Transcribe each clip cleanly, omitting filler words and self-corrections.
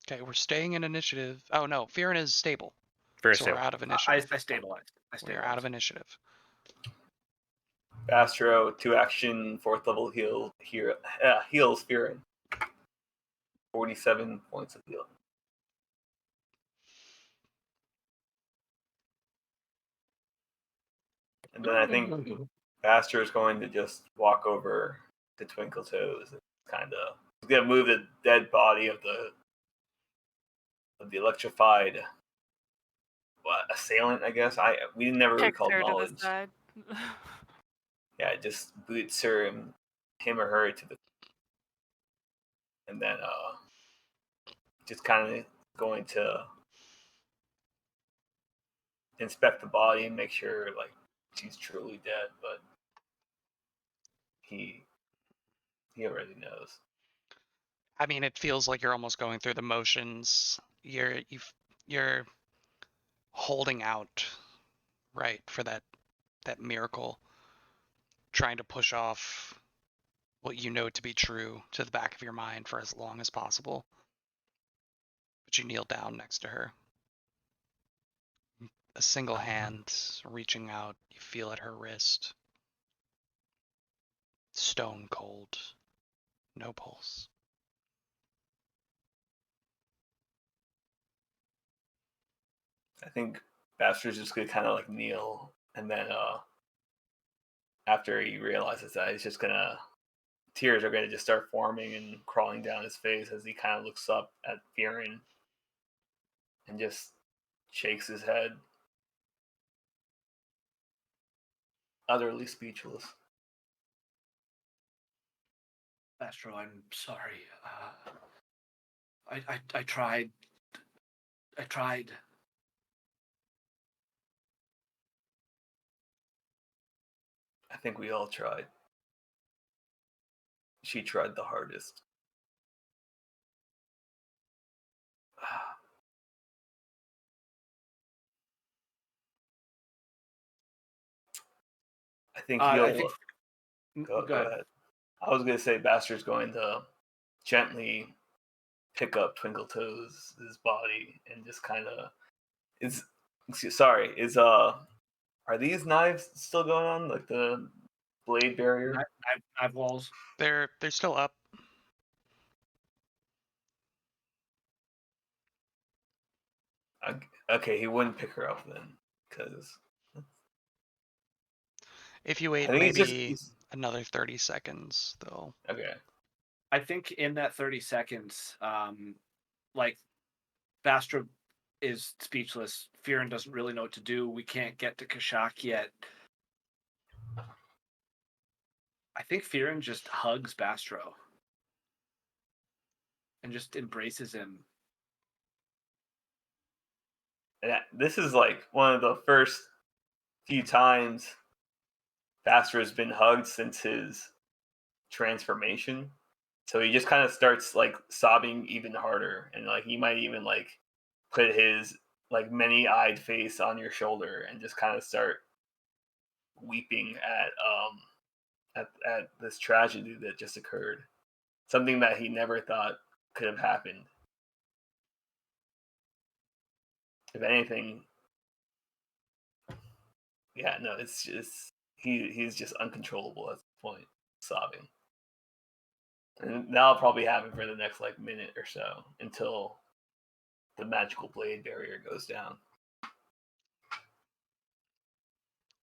Okay, we're staying in initiative. Oh no, Fearin is stable. Very So we're stable. out of I initiative. stabilized. We're out of initiative. Astro, 2 action, 4th level heals Fearin. 47 points of heal. And then I think Astro is going to just walk over to Twinkle Toes and he's gonna move the dead body of the electrified assailant, I guess. We never really Kicks called her to the knowledge. side. Yeah, it just boots him or her to the, and then just kind of going to inspect the body and make sure like she's truly dead, but he already knows. I mean, it feels like you're almost going through the motions. You're holding out, right, for that miracle, trying to push off what you know to be true to the back of your mind for as long as possible. But you kneel down next to her. A single hand reaching out, you feel at her wrist. Stone cold. No pulse. I think Bastard's just gonna kind of like kneel, and then after he realizes that, he's just gonna tears are gonna just start forming and crawling down his face as he kind of looks up at Fearin and just shakes his head, utterly speechless. Astro, I'm sorry. I tried. I tried. I think we all tried. She tried the hardest. I think he'll go ahead. I was gonna say Bastard's going to gently pick up Twinkle Toes' body and just kind of are these knives still going on, like the blade barrier? Knife walls. They're still up. Okay, he wouldn't pick her up then, because if you wait maybe another 30 seconds, though. Okay. I think in that 30 seconds, like Vastra is speechless. Fearin doesn't really know what to do. We can't get to Kashak yet. I think Fearin just hugs Bastro and just embraces him. And this is like one of the first few times Bastro has been hugged since his transformation. So he just kind of starts like sobbing even harder, and like he might even like put his like many-eyed face on your shoulder and just kind of start weeping at this tragedy that just occurred. Something that he never thought could have happened. If anything, yeah, no, it's just he's just uncontrollable at this point, sobbing. And that'll probably happen for the next like minute or so until the magical blade barrier goes down.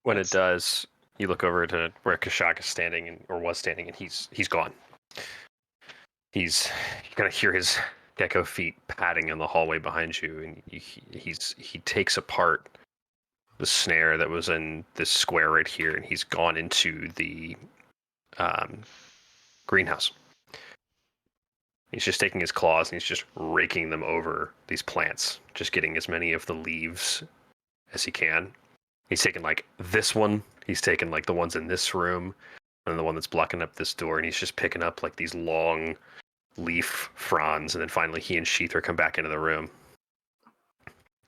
When it does, you look over to where Kashak is standing, or was standing, and he's gone. You kind of hear his gecko feet padding in the hallway behind you, and he takes apart the snare that was in this square right here, and he's gone into the greenhouse. He's just taking his claws and he's just raking them over these plants, just getting as many of the leaves as he can. He's taken like this one, he's taken like the ones in this room, and the one that's blocking up this door, and he's just picking up like these long leaf fronds, and then finally he and Sheether come back into the room.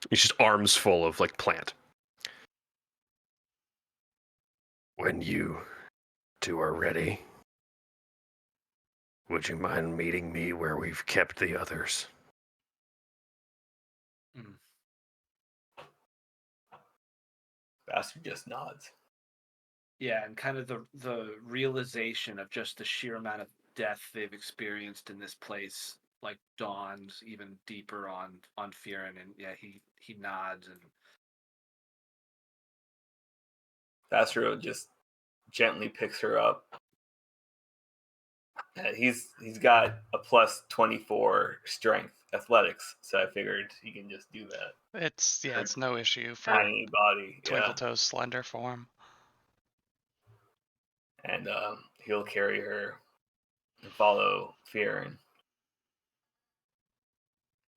He's just arms full of like plant. When you two are ready, would you mind meeting me where we've kept the others? Mm. Bastard just nods. Yeah, and kind of the realization of just the sheer amount of death they've experienced in this place like dawns even deeper on Fearon, and yeah, he nods and Bastard just gently picks her up. He's got a plus 24 strength athletics, so I figured he can just do that. It's no issue for Tiny body, yeah. Twinkletoe's slender form. And he'll carry her and follow Fearon.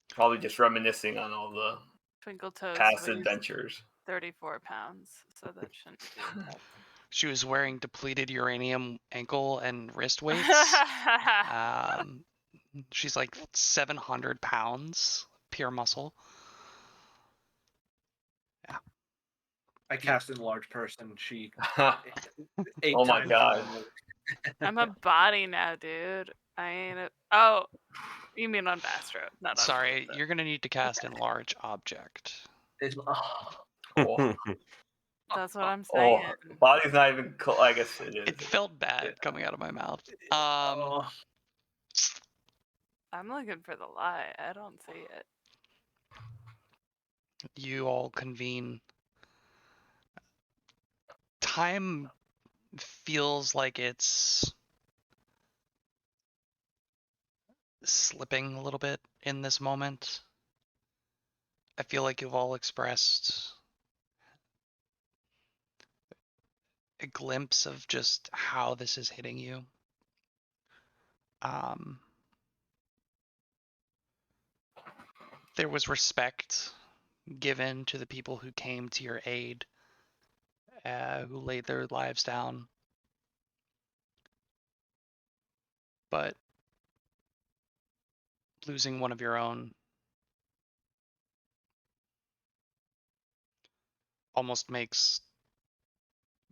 Probably just reminiscing on all the Twinkletoes past weighs adventures. 34 pounds, so that shouldn't be a problem. She was wearing depleted uranium ankle and wrist weights. She's like 700 pounds, pure muscle. I cast enlarge person. She Oh 8 my times God. more. I'm a body now, dude. I ain't a. Oh, you mean on Bastro, not on Sorry, Twinkletoes. you're gonna need to cast enlarge object. Oh, That's what I'm oh, saying. body's not even cool. I guess it is. It felt bad coming out of my mouth. Oh, I'm looking for the lie. I don't see it. You all convene. Time feels like it's slipping a little bit in this moment. I feel like you've all expressed a glimpse of just how this is hitting you. There was respect given to the people who came to your aid, who laid their lives down. But losing one of your own almost makes,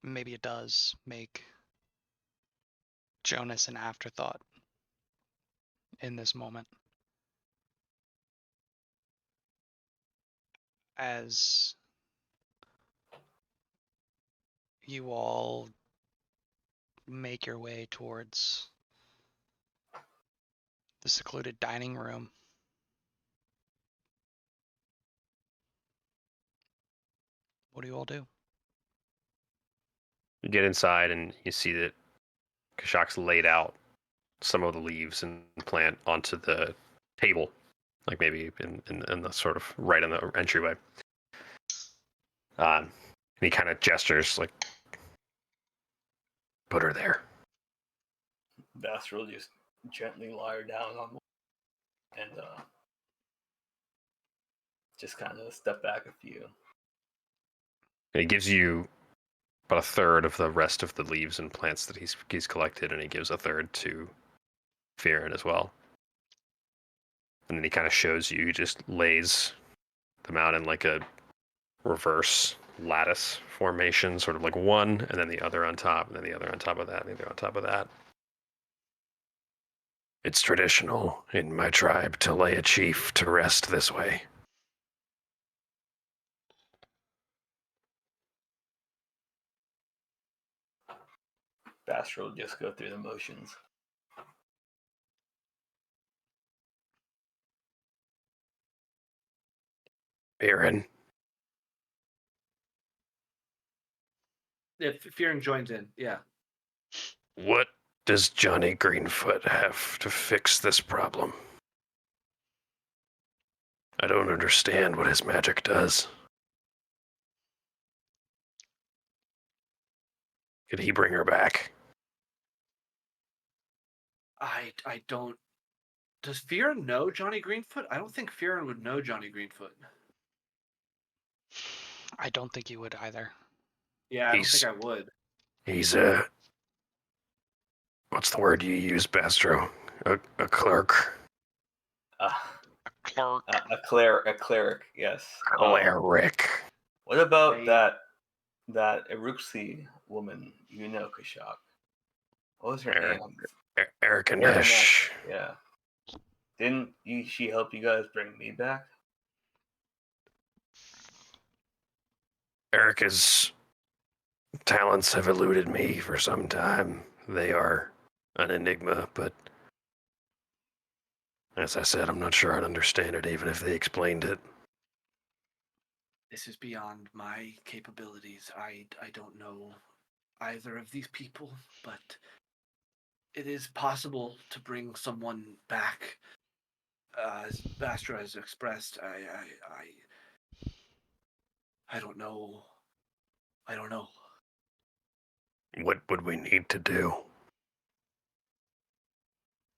maybe it does make Jonas an afterthought in this moment. As you all make your way towards the secluded dining room, what do you all do? You get inside and you see that Kashak's laid out some of the leaves and plant onto the table, like maybe in the sort of right in the entryway. And he kind of gestures like, put her there. Bastard will just gently lie her down on and just kind of step back a few. And he gives you about a third of the rest of the leaves and plants that he's collected, and he gives a third to Fearon as well. And then he kind of shows you, he just lays them out in like a reverse lattice formation, sort of like one, and then the other on top, and then the other on top of that, and the other on top of that. It's traditional in my tribe to lay a chief to rest this way. Bastard will just go through the motions. Fearon, if Fearon joins in, yeah. what does Johnny Greenfoot have to fix this problem? I don't understand what his magic does. Could he bring her back? I don't. Does Fearon know Johnny Greenfoot? I don't think Fearon would know Johnny Greenfoot. I don't think you would either. Yeah, I don't think I would. He's a... What's the word you use, Bastro? A clerk. A clerk. A cleric, yes. Cleric. What about Right. that Eruxi woman, you know, Kashak? What was her Eric. name? Erikanesh. Yeah. Didn't she help you guys bring me back? Erica's talents have eluded me for some time. They are an enigma, but as I said, I'm not sure I'd understand it even if they explained it. This is beyond my capabilities. I don't know either of these people, but it is possible to bring someone back. As Vastra has expressed, I don't know. I don't know. What would we need to do?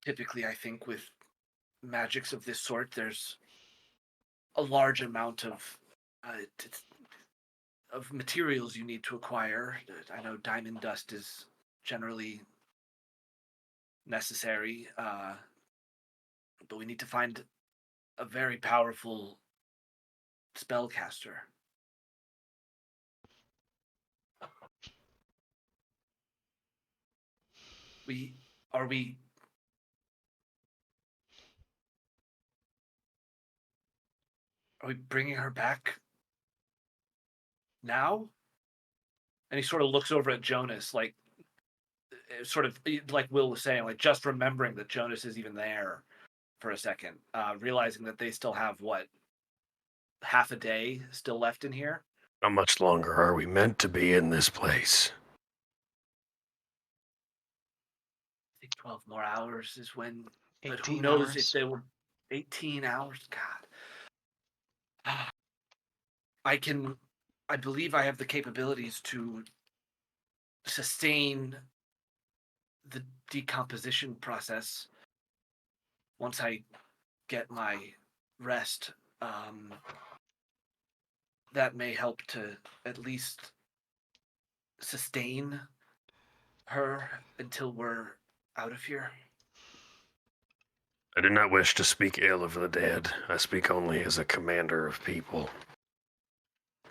Typically, I think with magics of this sort, there's a large amount of materials you need to acquire. I know diamond dust is generally necessary, but we need to find a very powerful spellcaster. Are we bringing her back now? And he sort of looks over at Jonas, like, sort of like Will was saying, like just remembering that Jonas is even there for a second, realizing that they still have half a day still left in here. How much longer are we meant to be in this place? I think 12 more hours is when. But 18 who knows hours. if they were 18 hours? God. I believe I have the capabilities to sustain the decomposition process once I get my rest. That may help to at least sustain her until we're out of here. I do not wish to speak ill of the dead. I speak only as a commander of people.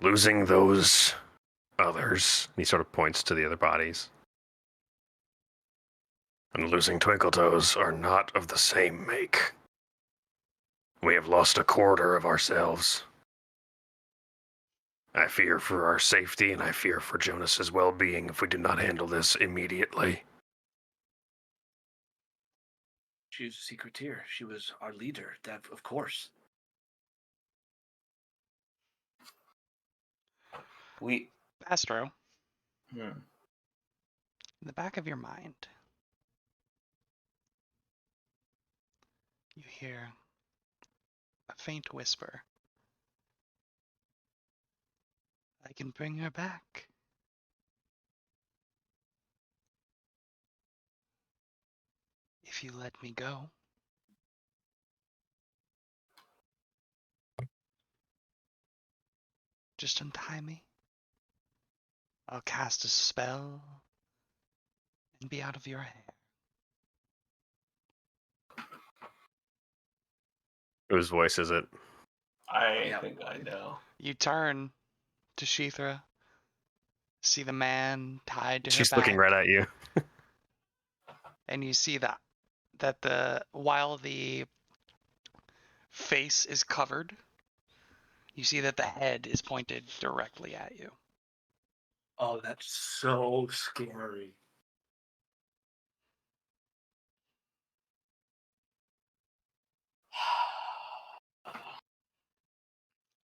Losing those others, he sort of points to the other bodies, and losing Twinkletoes are not of the same make. We have lost a quarter of ourselves. I fear for our safety, and I fear for Jonas's well-being if we do not handle this immediately. She was a secreteer. She was our leader, that of course. Astro, Hmm. in the back of your mind, you hear a faint whisper. I can bring her back. If you let me go. Just untie me. I'll cast a spell and be out of your hair. Whose voice is it? I Yeah. think I know. You turn to Sheethra, see the man tied to She's her back, looking right at you. and you see that while the face is covered, you see that the head is pointed directly at you. Oh, that's so scary.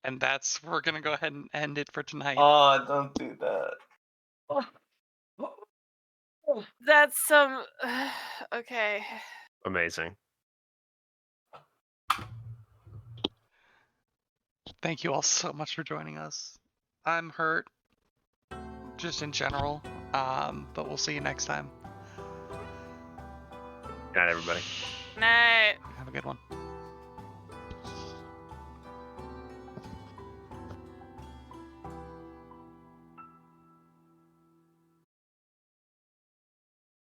And we're gonna go ahead and end it for tonight. Oh, don't do that. That's some. Okay. Amazing. Thank you all so much for joining us. I'm hurt, just in general, but we'll see you next time. Good night, everybody. Night. Have a good one.